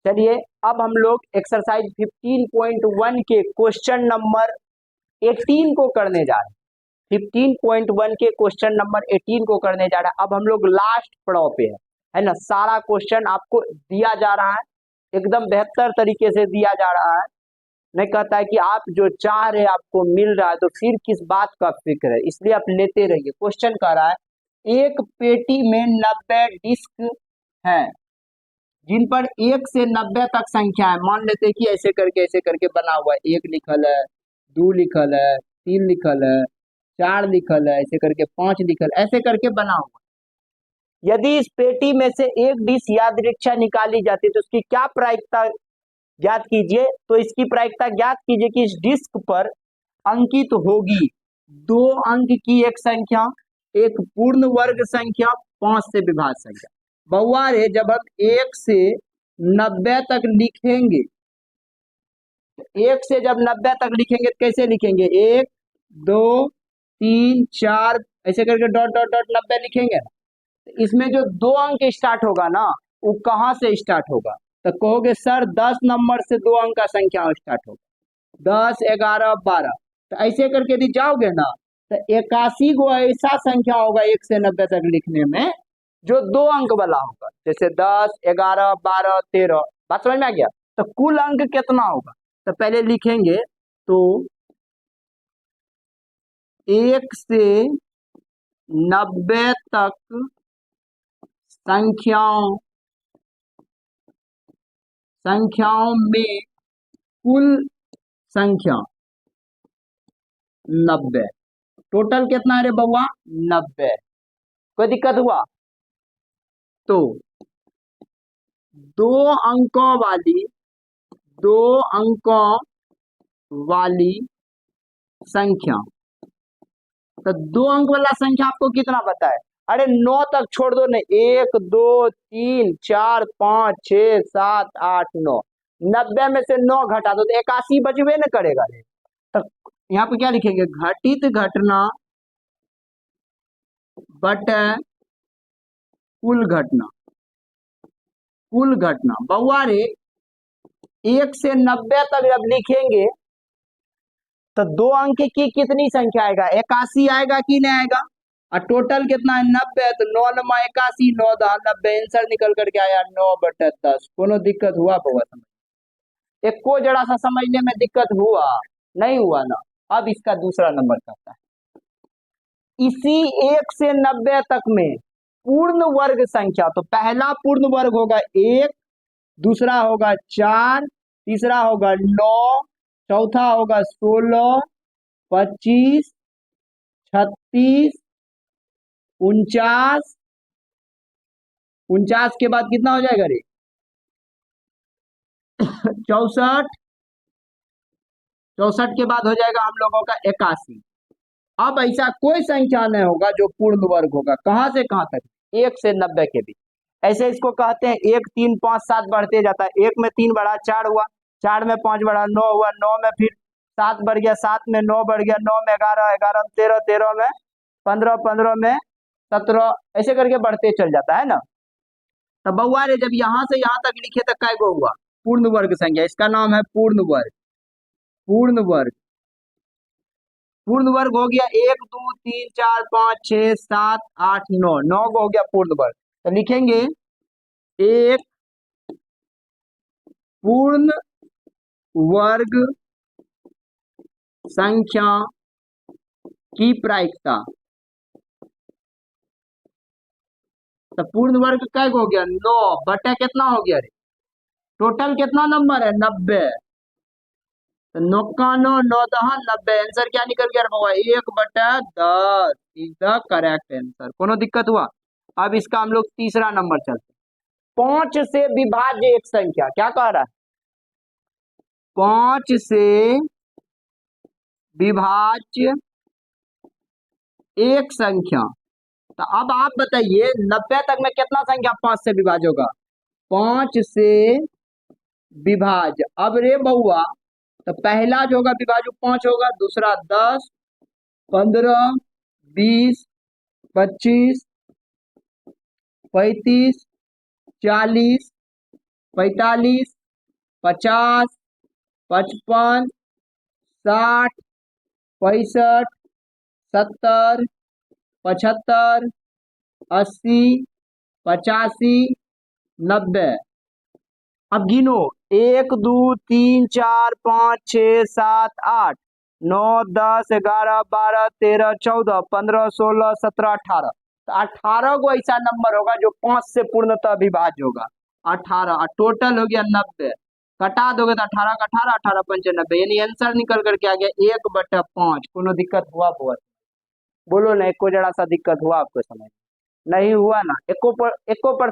चलिए अब हम लोग एक्सरसाइज 15.1 के क्वेश्चन नंबर 18 को करने जा रहे हैं। 15.1 के क्वेश्चन नंबर 18 को करने जा रहे हैं। अब हम लोग लास्ट पड़ाव पे है ना। सारा क्वेश्चन आपको दिया जा रहा है, एकदम बेहतर तरीके से दिया जा रहा है। नहीं कहता है कि आप जो चाह रहे आपको मिल रहा है तो फिर किस बात का फिक्र है, इसलिए आप लेते रहिए। क्वेश्चन कह रहा है एक पेटी में 90 डिस्क है जिन पर 1 से 90 तक संख्या है। मान लेते हैं कि ऐसे करके बना हुआ है। 1 लिखल है, 2 लिखल है, 3 लिखल है, 4 लिखल है, ऐसे करके 5 लिखल, ऐसे करके बना हुआ है। यदि इस पेटी में से एक डिस्क यादृच्छा निकाली जाती है तो उसकी क्या प्रायिकता ज्ञात कीजिए। तो इसकी प्रायिकता ज्ञात कीजिए कि इस डिस्क पर अंकित होगी 2 अंक की एक संख्या, एक पूर्ण वर्ग संख्या, 5 से विभाज्य संख्या। बउआ रे, जब हम 1 से 90 तक लिखेंगे, 1 से जब 90 तक लिखेंगे तो कैसे लिखेंगे? 1 2 3 4 ऐसे करके डॉट डॉट डॉट 90 लिखेंगे ना। तो इसमें जो 2 अंक स्टार्ट होगा ना, वो कहाँ से स्टार्ट होगा? तो कहोगे सर 10 नंबर से 2 अंक का संख्या स्टार्ट होगा, 10 11 12। तो ऐसे करके यदि जाओगे ना तो 81 को ऐसा संख्या होगा 1 से 90 तक लिखने में जो 2 अंक वाला होगा, जैसे 10 11 12 13। बात समझ में आ गया? तो कुल अंक कितना होगा? तो पहले लिखेंगे तो 1 से 90 तक संख्याओं में कुल संख्या 90। टोटल कितना है रे बउआ? 90। कोई दिक्कत हुआ? तो 2 अंकों वाली संख्या, तो 2 अंक वाला संख्या आपको कितना पता है? अरे 9 तक छोड़ दो नहीं, 1 2 3 4 5 6 7 8 9, 90 में से 9 घटा दो तो 81 बचबे न करेगा रे। तो यहाँ पे क्या लिखेंगे? घटित घटना बटे कुल घटना। बउआ रे, 1 से 90 तक जब लिखेंगे तो 2 अंक की कितनी संख्या आएगा? 81 आएगा कि नहीं आएगा? और टोटल कितना है? 90। तो 9 नमा 81, 9 10 90, आंसर निकल करके आया 9/10। कोनो दिक्कत हुआ बउआ? समझ एक को जरा सा समझने में दिक्कत हुआ? नहीं हुआ ना। अब इसका दूसरा नंबर करता है। इसी 1 से 90 तक में पूर्ण वर्ग संख्या, तो पहला पूर्ण वर्ग होगा 1, दूसरा होगा 4, तीसरा होगा 9, चौथा होगा 16 25 36 49। 49 के बाद कितना हो जाएगा रे? 64। 64 के बाद हो जाएगा हम लोगों का 81। अब ऐसा कोई संख्या नहीं होगा जो पूर्ण वर्ग होगा। कहां से कहां तक? 1 से 90 के बीच। ऐसे इसको कहते हैं 1 3 5 7 बढ़ते जाता है। 1 में 3 बढ़ा 4 हुआ, 4 में 5 बढ़ा 9 हुआ, 9 में फिर 7 बढ़ गया, 7 में 9 बढ़ गया, 9 में 11, 11 में 13, 13 में 15, 15 में 17, ऐसे करके बढ़ते चल जाता है ना। तो बउआ रे, जब यहां से यहां तक लिखे तो काय गो हुआ? पूर्ण वर्ग संख्या। इसका नाम है पूर्ण वर्ग। पूर्ण वर्ग हो गया 1 2 3 4 5 6 7 8 9, 9 को हो गया पूर्ण वर्ग। तो लिखेंगे एक पूर्ण वर्ग संख्या की प्रायिकता। तो पूर्ण वर्ग क्या हो गया? 9 बटे कितना हो गया रे? टोटल कितना नंबर है? 90। तो 9 का 9 9 दहा 90। आंसर क्या निकल गया बाबा? 1/10 इज द करेक्ट आंसर। कोनो दिक्कत हुआ? अब इसका हम लोग तीसरा नंबर चलते। 5 से विभाज्य एक संख्या। क्या कह रहा है? 5 से विभाज्य एक संख्या। तो अब आप बताइए 90 तक में कितना संख्या 5 से विभाज्य होगा? 5 से विभाज्य। अब रे बउआ, तो पहला जो होगा विभाज्य 5 होगा, दूसरा 10 15 20 25 35 40 45 50, 55, 60, 65, 70, 75, 80, 85, 90। अब गिनो 1 2 3 4 5 6 7 8 9 10 11 12 13 14 15 16 17 18। तो 18 को ऐसा नंबर होगा जो 5 से पूर्णतः विभाज्य होगा। 18 टोटल हो गया 90। कटा दोगे तो 18 का 18, 18 पंचे 90, यानी आंसर निकल करके आ गया 1/5। कोनो दिक्कत हुआ बहुत? बोलो ना, एको जरा सा दिक्कत हुआ आपको समझ? नहीं हुआ ना? एको पर